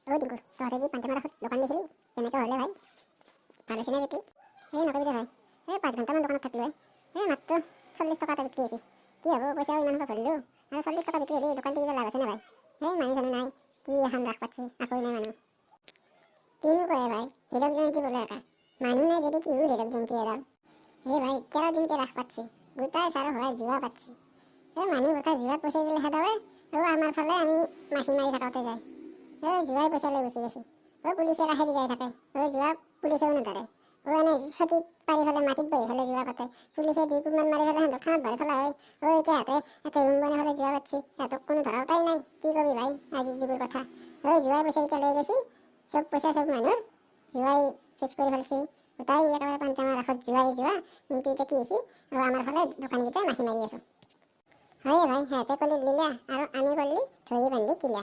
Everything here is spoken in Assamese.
দিনকো তহঁতে যি পাঞ্জামা ৰাখত দোকান দিছিলি তেনেকৈ হ'লে ভাই ভাল হৈছেনে বিক্ৰী? নকৰিবি দে ভাই। 5 ঘণ্টামান দোকানত থাকিলোঁ মাত্ৰ 40 টকা এটা বিক্ৰী হৈছে। কি হ'ব পইচাও ইমান ভৰিলোঁ আৰু 40 টকা বিক্ৰী হ'লে দোকানটো কিবা লাভ আছেনে ভাই? মানুহ জানো নাই কি এখন ৰাস পাতিছে আকৌ নাই মানুহ। কিনো কৰে ভাই হীৰক জয়ন্তী বোলে এটা মানুহ নাই যদি কিহো হীৰক জয়ন্তী এডাল। ভাই 13 দিনকে ৰাস পাতিছে গোটাই চাৰ হয় জুৱা পাতিছে। মানুহ গোটা জুৱাত পইচা দিলে হেদাৱে আৰু আমাৰ ফালে আমি মাখি মাৰি থাকোঁতে যায় জুৱাই পইচা লৈ গুচি গৈছে। পুলিচে কাষেদি যাই থাকে জুৱা পুলিচেও নধৰে। এনেই সঠিক পাৰি ফেলে মাটিত বহি ফেলে জুৱা পাতে পুলিচে 2 কোবমান মাৰি ফেলে সিহঁতক থানাত ভৰাই ফেলা হয়। এতিয়া এটা ৰুম বনাই ফেলে জুৱা পাতিছে সিহঁতক কোনো ধৰা উপায় নাই। কি কবি ভাই আজিৰ যুগৰ কথা। জুৱাই পইচা এতিয়া লৈ গৈছে চব পইচা চব মানুহৰ জুৱাই চেচ কৰি ফেলছে। গোটাই একেবাৰে পাঞ্জামা ৰাসত জুৱাই জুৱা। কিন্তু এতিয়া কি হৈছে আৰু আমাৰ ফালে দোকানীকেইটাই মাখি মাৰি আছোঁ। ভাই সিহঁতে ক'লি লীলা আৰু আমি ক'লি ধৰি বান্ধি কিলা।